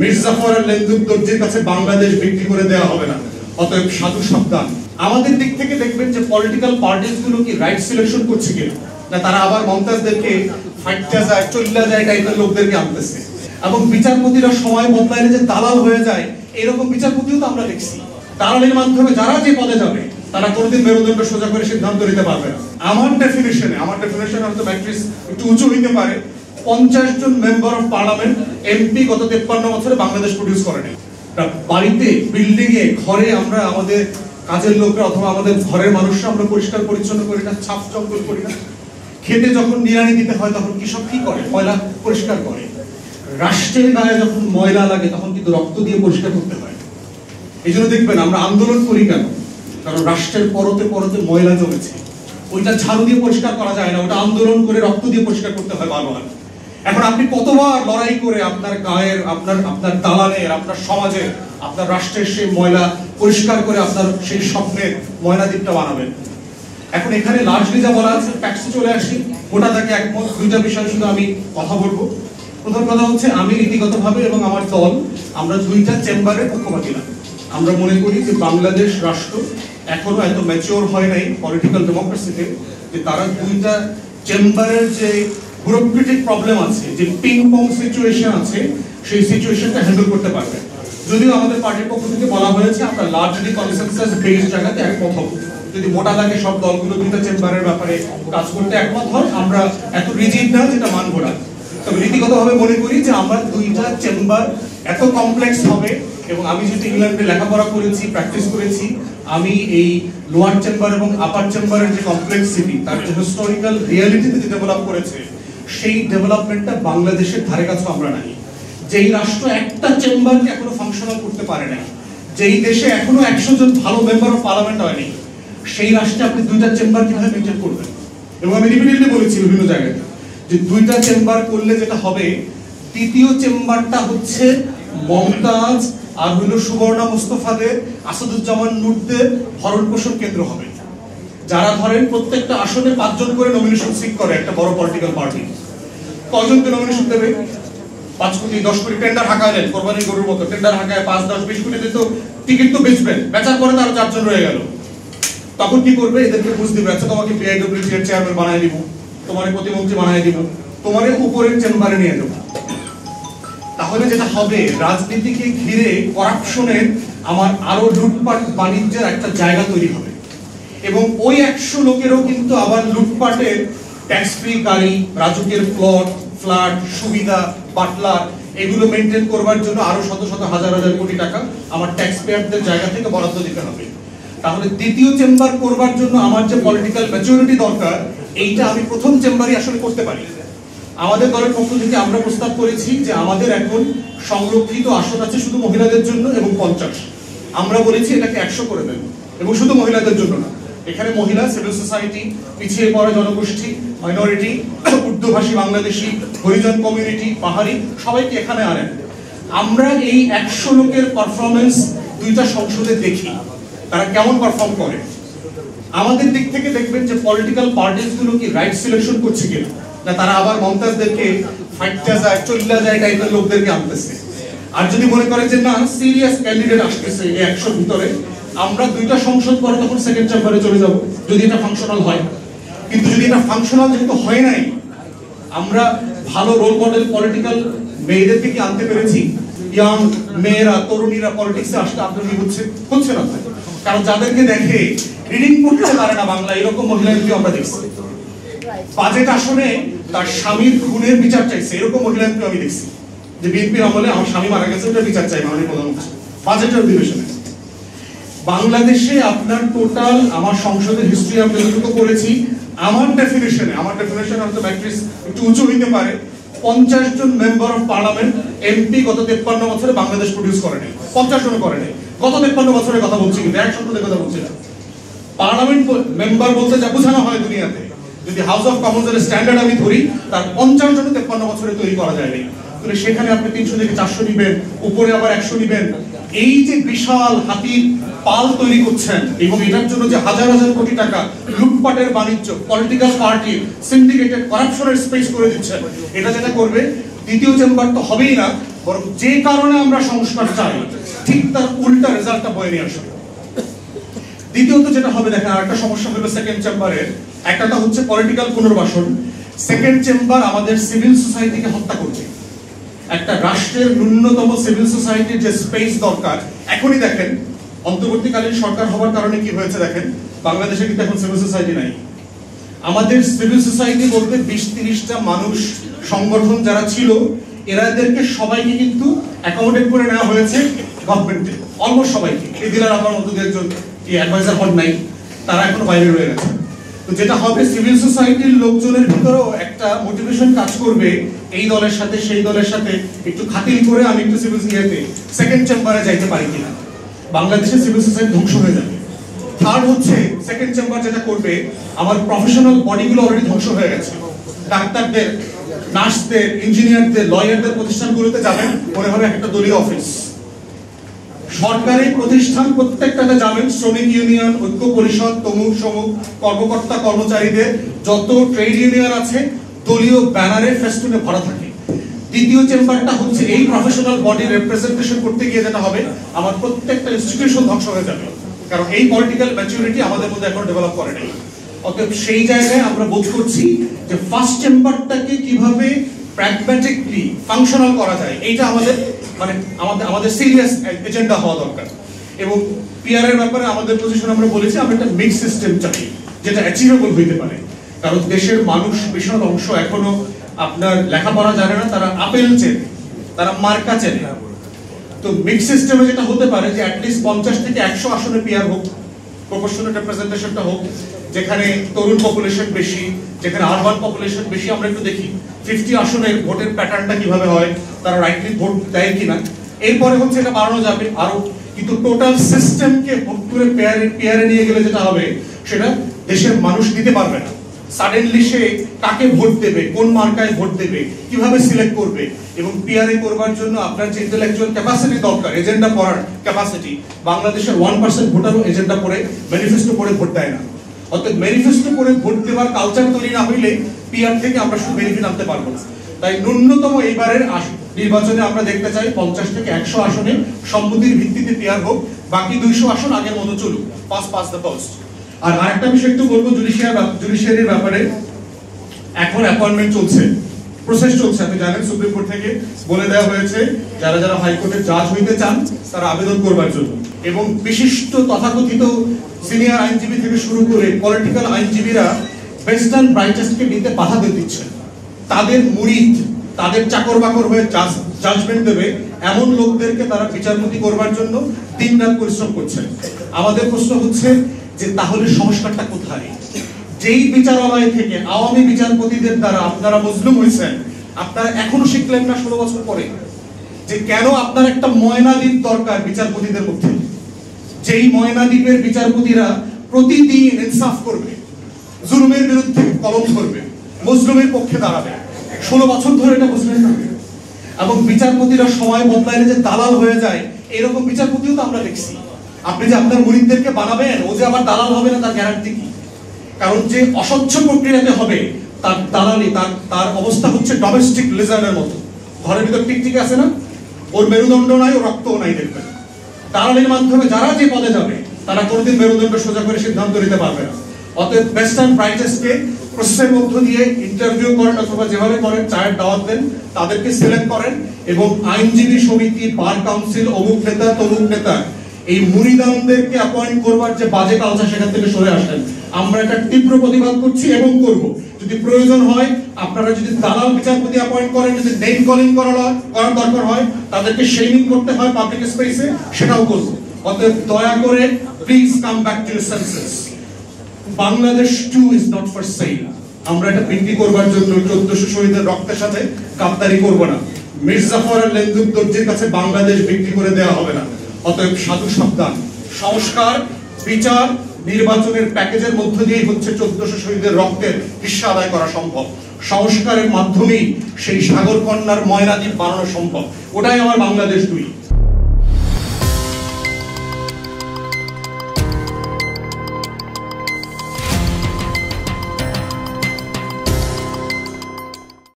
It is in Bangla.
মির্জাফর আর লেন্দুর দর্জির কাছে বাংলাদেশ বিক্রি করে দেওয়া হবে না। অতএব সাধু সাবধান। আমাদের দিক থেকে দেখবেন যে পলিটিক্যাল পার্টিস গুলো কি রাইট সিলেকশন করছে কিনা, না তারা আবার মমতাজদেরকে ফাইটটা যায় চল্লা যায় টাইপের লোকদেরকে আনতেছে। এবং বিচারপতিরা সময় বদলাইলে যে দালাল হয়ে যায়, এরকম বিচারপতিও তো আমরা দেখছি। দালালের মাধ্যমে যারা যে পদে যাবে তারা কোনোদিন মেরুদণ্ড সোজা করে সিদ্ধান্ত নিতে পারবে না। আমার ডেফিনেশনে হয়তো ম্যাট্রিক্স একটু উঁচু হইতে পারে। 50 জন মেম্বার অফ পার্লামেন্ট এমপি গত 53 বছরে বাংলাদেশ প্রডিউস করেনি। বাড়িতে, বিল্ডিং এ, ঘরে আমরা আমাদের কাজের লোকরা অথবা আমাদের ঘরের মানুষরা আমরা পরিষ্কার পরিচ্ছন্ন করি না, ছাপ জঙ্গল করি না। খেতে যখন নিড়ানি দিতে হয় তখন কৃষক কি করে? ময়লা পরিষ্কার করে। রাষ্ট্রের গায়ে যখন ময়লা লাগে তখন কিন্তু রক্ত দিয়ে পরিষ্কার করতে হয়। এই জন্য দেখবেন আমরা আন্দোলন করি কেন? কারণ রাষ্ট্রের পরতে পরতে ময়লা জমেছে, ওইটা ঝাড়ু দিয়ে পরিষ্কার করা যায় না, ওটা আন্দোলন করে রক্ত দিয়ে পরিষ্কার করতে হয় বারবার। এখন আপনি কতবার লড়াই করে আপনার গায়ের, আপনার দালানের, আপনার সমাজের, আপনার রাষ্ট্রের সেই ময়লা পরিষ্কার করে আপনার সেই স্বপ্নের ময়লা দ্বীপটা বানাবেন? এখন এখানে লার্জলি যা বলা আছে, ট্যাক্সে চলে আসি, ওটা থেকে একমত। দুইটা বিষয় শুধু আমি কথা বলবো। প্রথম কথা হচ্ছে, আমি নীতিগতভাবে এবং আমার দল আমরা দুইটা চেম্বারের পক্ষপাতী না। আমরা মনে করি যে বাংলাদেশ রাষ্ট্র এখনো এত ম্যাচিওর হয় নাই পলিটিক্যাল ডেমোক্রেসিতে যে তারা দুইটা চেম্বারের যে ব্যুরোক্রেটিক প্রবলেম আছে, যে পিং পং সিচুয়েশন আছে, সেই সিচুয়েশনটা হ্যান্ডেল করতে পারবে। যদিও আমাদের পার্টির পক্ষ থেকে বলা হয়েছে আমরা লার্জলি কনসেনসাস বেসড জায়গাতে একমত হব। যদি মোটা দাগে সব দলগুলো দুইটা চেম্বারের ব্যাপারে কাজ করতে একমত হয়, আমরা এত রিজিড না যেটা মানব না। তবে নীতিগতভাবে মনে করি যে আমার দুইটা চেম্বার এত কমপ্লেক্স হবে, এবং আমি যেহেতু ইংল্যান্ডে লেখাপড়া করেছি, প্র্যাকটিস করেছি, আমি এই লোয়ার চেম্বার এবং আপার চেম্বারের যে কমপ্লেক্সিটি, তার যে হিস্টোরিক্যাল রিয়ালিটিতে যে ডেভেলপ করেছে, সেই ডেভেলপমেন্টটা বাংলাদেশের ধারে কাছে আমরা নাই। যেই রাষ্ট্র একটা চেম্বারকে এখনো ফাংশনাল করতে পারে না, যেই দেশে এখনো 100 জন ভালো মেম্বার অফ পার্লামেন্ট হয়নি, সেই রাষ্ট্রে আপনি দুইটা চেম্বার কিভাবে মেনটেন করবেন? এবং আমি রিপিটেডলি বলেছি বিভিন্ন জায়গায় যে দুইটা চেম্বার করলে যেটা হবে, তৃতীয় চেম্বারটা হচ্ছে মমতাজ আর হইল সুবর্ণা মুস্তফাদের, আসাদুজ্জামান নূরদের ভরণ পোষণ কেন্দ্র হবে। যারা ধরেন প্রত্যেকটা আসনে 5 জন করে নমিনেশন সিক করে একটা বড় পলিটিক্যাল পার্টি, কয়জনকে নমিনেশন দেবে? 5 কোটি 10 কোটি টেন্ডার হাঁকালেন, কোরবানির গরুর মতো টেন্ডার হাঁকায় 5, 10, 20 কোটি দিত, টিকিট তো বেচবেন, বেচার পরে তার 4 জন রয়ে গেল। তখন কি করবে? এদেরকে বুঝ দিবে, আচ্ছা তোমাকে পিআইডব্লিউসি এর চেয়ারম্যান বানায় দিব, তোমার প্রতিমন্ত্রী বানায় দিব, তোমার উপরের চেম্বারে নিয়ে যাবো। তাহলে যেটা হবে, রাজনীতিকে ঘিরে করাপশনের আমার আরো লুটপাট বাণিজ্যের একটা জায়গা তৈরি হবে, এবং ওই 100 লোকেরও কিন্তু আবার লুটপাটের ট্যাক্স ফ্রি গাড়ি, রাজুকের প্লট, ফ্ল্যাট, সুবিধা, বাটলার, এগুলো মেনটেন করবার জন্য আরো শত শত হাজার হাজার কোটি টাকা আমার ট্যাক্স পেয়ারদের জায়গা থেকে বরাদ্দ দিতে হবে। তাহলে দ্বিতীয় চেম্বার করবার জন্য আমার যে পলিটিক্যাল ম্যাচুরিটি দরকার, এইটা আমি প্রথম চেম্বারই আসলে করতে পারি। আমাদের দলের পক্ষ থেকে আমরা প্রস্তাব করেছি যে আমাদের এখন সংরক্ষিত আসন আছে শুধু মহিলাদের জন্য এবং 50। আমরা বলেছি এটাকে 100 করে দেব, এবং শুধু মহিলাদের জন্য না, এখানে মহিলা, সিভিল সোসাইটি, পিছিয়ে পড়া জনগোষ্ঠী, মাইনরিটি, উর্দুভাষী বাংলাদেশি, হরিজন কমিউনিটি, পাহাড়ি, সবাইকে এখানে আনেন। আমরা এই 100 লোকের পারফরমেন্স দুইটা সংসদে দেখি, তারা কেমন পারফর্ম করে। আমাদের দিক থেকে দেখবেন যে পলিটিক্যাল পার্টিস গুলো কি রাইট সিলেকশন করছে কিনা, না তারা আবার মমতাজদেরকে ফাইটটা যায় চল্লা যায় টাইপের লোকদেরকে আনতেছে। আর যদি মনে করে যে না, সিরিয়াস ক্যান্ডিডেট আসতেছে এই 100 ভিতরে, আমরা দুইটা সংসদ পরে তখন সেকেন্ড চেম্বারে চলে যাব, যদি এটা ফাংশনাল হয়। কিন্তু যদি এটা ফাংশনাল যেহেতু হয় নাই, আমরা ভালো রোল মডেল পলিটিক্যাল মেয়েদেরকে কি আনতে পেরেছি? ইয়াং মেয়েরা, তরুণীরা পলিটিক্সে আসতে আগ্রহী হচ্ছে না। কারণ যাদেরকে দেখে রিডিং পড়তে পারে না বাংলা, এরকম মহিলাদেরকে আমরা দেখছি। বাজেট আসনে তার স্বামীর খুনের বিচার চাইছে, এরকম মহিলাদেরকে আমি দেখছি, যে বিএনপির আমলে আমার স্বামী মারা গেছে, ওটা বিচার চাই মাননীয় প্রধানমন্ত্রী বাজেটের অধিবেশনে। বাংলাদেশে আপনার টোটাল আমার সংসদের হিস্ট্রি আমি যতটুকু করেছি, আমার ডেফিনেশনে হয়তো ম্যাট্রিক্স একটু উঁচু হইতে পারে। 50 জন মেম্বার অফ পার্লামেন্ট এমপি গত 53 বছরে বাংলাদেশ প্রডিউস করেনি, 50 জন করেনি। গত 53 বছরের কথা বলছি, কিন্তু এক সংসদের কথা বলছি না। পার্লামেন্ট মেম্বার বলতে যা বোঝানো হয় দুনিয়াতে, যদি হাউস অফ কমন্সের স্ট্যান্ডার্ড আমি ধরি, তার 50 জন 53 বছরে তৈরি করা যায়নি। তাহলে সেখানে আপনি 300 থেকে 400 নিবেন, উপরে আবার 100 নিবেন। এই যে বিশাল হাতির পাল তৈরি করছেন, এবং এটার জন্য যে হাজার হাজার কোটি টাকা লুটপাটের বাণিজ্য, পলিটিক্যাল পার্টি, সিন্ডিকেটেড করাপশনের স্পেস করে দিচ্ছেন, এটা যেটা করবে, দ্বিতীয় চেম্বার তো হবেই না, বরং যে কারণে আমরা সংস্কার চাই ঠিক তার উল্টা রেজাল্টটা বয়ে নিয়ে আসবে। দ্বিতীয়ত যেটা হবে দেখেন, আরেকটা সমস্যা হলো সেকেন্ড চেম্বারের, একটা হচ্ছে পলিটিক্যাল পুনর্বাসন, সেকেন্ড চেম্বার আমাদের সিভিল সোসাইটিকে হত্যা করছে। একটা রাষ্ট্রের ন্যূনতম সিভিল সোসাইটির যে স্পেস দরকার, এখনই দেখেন অন্তর্বর্তীকালীন সরকার হওয়ার কারণে কি হয়েছে দেখেন, বাংলাদেশে কিন্তু এখন সিভিল সোসাইটি নাই। আমাদের সিভিল সোসাইটি বলতে 20-30টা মানুষ সংগঠন যারা ছিল, এরাদেরকে সবাইকে কিন্তু অ্যাকোমোডেট করে নেওয়া হয়েছে গভর্নমেন্টে, অলমোস্ট সবাইকে। এই দিলার আমার মতো একজন অ্যাডভাইজার হন নাই, তারা এখনো বাইরে রয়ে গেছে। তো যেটা হবে, সিভিল সোসাইটির লোকজনের ভিতরেও একটা মোটিভেশন কাজ করবে, এই দলের সাথে সেই দলের সাথে একটু খাতির করে আমি একটু সিভিল সোসাইটিতে সেকেন্ড চেম্বারে যাইতে পারি কিনা। বাংলাদেশের সিভিল সোসাইটি ধ্বংস হয়ে যাবে। থার্ড হচ্ছে, সেকেন্ড চেম্বার যেটা করবে, আমার প্রফেশনাল বডিগুলো অলরেডি ধ্বংস হয়ে গেছে। ডাক্তারদের, নার্সদের, ইঞ্জিনিয়ারদের, লয়ারদের প্রতিষ্ঠানগুলোতে যাবেন, মনে হবে একটা দলীয় অফিস। সরকারি প্রতিষ্ঠান প্রত্যেকটাতে যাবেন, শ্রমিক ইউনিয়ন, ঐক্য পরিষদ, তমুক সমুক, কর্মকর্তা কর্মচারীদের যত ট্রেড ইউনিয়ন আছে, দলীয় ব্যানারে ফেস্টুনে ভরা থাকে। দ্বিতীয় চেম্বারটা হচ্ছে এই প্রফেশনাল বডি রিপ্রেজেন্টেশন করতে গিয়ে যেটা হবে, আমার প্রত্যেকটা ইনস্টিটিউশন ধ্বংস হয়ে যাবে, কারণ এই পলিটিক্যাল ম্যাচুরিটি আমাদের মধ্যে এখন ডেভেলপ করে নাই। অতএব সেই জায়গায় আমরা বোধ করছি যে ফার্স্ট চেম্বারটাকে কিভাবে প্র্যাগম্যাটিকলি ফাংশনাল করা যায়, এইটা আমাদের আমাদের সিরিয়াস এজেন্ডা হওয়া দরকার। এবং পিআর এর ব্যাপারে আমাদের পজিশন আমরা বলেছি, আমরা একটা মিক্স সিস্টেম চাই যেটা অ্যাচিভেবল হইতে পারে। কারণ দেশের মানুষ বিশাল অংশ এখনো আপনার লেখাপড়া জানে না, তারা আপেল চেনে, তারা মার্কা চেনে। তো মিক্স সিস্টেমে যেটা হতে পারে যে অ্যাটলিস্ট 50 থেকে 100 আসনে পিআর হোক, প্রপোর্শনাল রিপ্রেজেন্টেশনটা হোক, যেখানে তরুণ পপুলেশন বেশি, যেখানে আরবান পপুলেশন বেশি। আমরা একটু দেখি 50 আসনের ভোটের প্যাটার্নটা কিভাবে হয়, তারা রাইটলি ভোট দেয় কিনা। এরপরে হচ্ছে এটা বাড়ানো যাবে আরো, কিন্তু টোটাল সিস্টেমকে ভোট করে পেয়ারে নিয়ে গেলে যেটা হবে, সেটা দেশের মানুষ দিতে পারবে না। সাডেনলি সে কাকে ভোট দেবে, কোন মার্কায় ভোট দেবে, কিভাবে সিলেক্ট করবে। এবং পিআরএ করবার জন্য আপনার যে ইন্টেলেকচুয়াল ক্যাপাসিটি দরকার, এজেন্ডা পড়ার ক্যাপাসিটি, বাংলাদেশের 1% ভোটারও এজেন্ডা পড়ে, ম্যানিফেস্টো পড়ে ভোট দেয় না। অর্থাৎ ম্যানিফেস্টো করে ভোট দেওয়ার কালচার তৈরি না হইলে পিআর থেকে আমরা শুধু বেনিফিট আনতে পারবো না। তাই ন্যূনতম এইবারের নির্বাচনে আমরা দেখতে চাই 50 থেকে 100 আসনে সম্মতির ভিত্তিতে পিআর হোক, বাকি 200 আসন আগের মতো চলুক, পাস দ্য পোস্ট। আর আরেকটা বিষয় একটু বলবো, জুডিশিয়ারির ব্যাপারে এখন অ্যাপয়েন্টমেন্ট চলছে, প্রসেস চলছে। আপনি জানেন সুপ্রিম কোর্ট থেকে বলে দেওয়া হয়েছে যারা যারা হাইকোর্টের জাজ হইতে চান তারা আবেদন করবার জন্য। এবং বিশিষ্ট তথাকথিত সিনিয়র আইনজীবী থেকে শুরু করে পলিটিক্যাল আইনজীবীরা ওয়েস্টার্ন ব্রাইটেস্টকে নিতে বাধা দিচ্ছেন। তাদের মুরিদ, তাদের চাকর বাকর হয়ে জাজমেন্ট দেবে এমন লোকদেরকে তারা বিচারপতি করবার জন্য দিনরাত পরিশ্রম করছেন। আমাদের প্রশ্ন হচ্ছে যে তাহলে সংস্কারটা কোথায়? যেই বিচারালয় থেকে আওয়ামী বিচারপতিদের দ্বারা আপনারা মজলুম হয়েছেন, আপনারা এখনো শিখলেন না 16 বছর পরে যে কেন আপনার একটা ময়নাদ্বীপ দরকার বিচারপতিদের মধ্যে, যেই ময়নাদ্বীপের বিচারপতিরা প্রতিদিন ইনসাফ করবে, জুলুমের বিরুদ্ধে কলম ধরবে, মজলুমের পক্ষে দাঁড়াবে। 16 বছর ধরে এটা বুঝলেন না। এবং বিচারপতিরা সময় বদলাইলে যে দালাল হয়ে যায়, এরকম বিচারপতিও তো আমরা দেখছি। আপনি যে আপনার মুরিদদেরকে বানাবেন, ও যে আবার দালাল হবে না তার গ্যারান্টি কি? কারণ যে অস্বচ্ছ প্রক্রিয়াতে হবে তার দালালি, তার অবস্থা হচ্ছে ডোমেস্টিক লিজার্ডের মতো। ঘরের ভিতর টিকটিকি আছে না, ওর মেরুদণ্ড নাই, ও রক্তও নাই, দেখবেন। দালালির মাধ্যমে যারা যে পদে যাবে তারা কোনোদিন মেরুদণ্ড সোজা করে সিদ্ধান্ত নিতে পারবে না। অতএব ওয়েস্টার্ন ব্রাইটেস্টকে প্রসেসের মধ্য দিয়ে ইন্টারভিউ করেন অথবা যেভাবে করেন, চায়ের দাওয়াত দেন, তাদেরকে সিলেক্ট করেন এবং আইনজীবী সমিতি, বার কাউন্সিল, অমুক নেতা তমুক নেতা, এই মুরিদানদেরকে অ্যাপয়েন্ট করবার যে বাজে কালচার, সেখান থেকে সরে আসেন। আমরা এটা তীব্র প্রতিবাদ করছি এবং করব। যদি প্রয়োজন হয়, আপনারা যদি দালাল বিচারপতি অ্যাপয়েন্ট করেন, যদি নেম কলিং করার দরকার হয়, তাদেরকে শেমিং করতে হয় পাবলিক স্পেসে, সেটাও করব। অতএব দয়া করে please come back to your senses. Bangladesh 2 is not for sale. আমরা এটা বিক্রি করবার জন্য 1400 শহীদের রক্তের সাথে গাদ্দারি করব না। মির্জাফর আর লেন্দুর দর্জির কাছে বাংলাদেশ বিক্রি করে দেওয়া হবে না। অতএব সাধু সাবধান। সংস্কার, বিচার, নির্বাচনের প্যাকেজের মধ্য দিয়েই হচ্ছে 1400 শহীদের রক্তের হিস্সা আদায় করা সম্ভব। সংস্কারের মাধ্যমেই সেই সাগর কন্যার ময়নাদ্বীপ বানানো সম্ভব। ওটাই আমার বাংলাদেশ 2।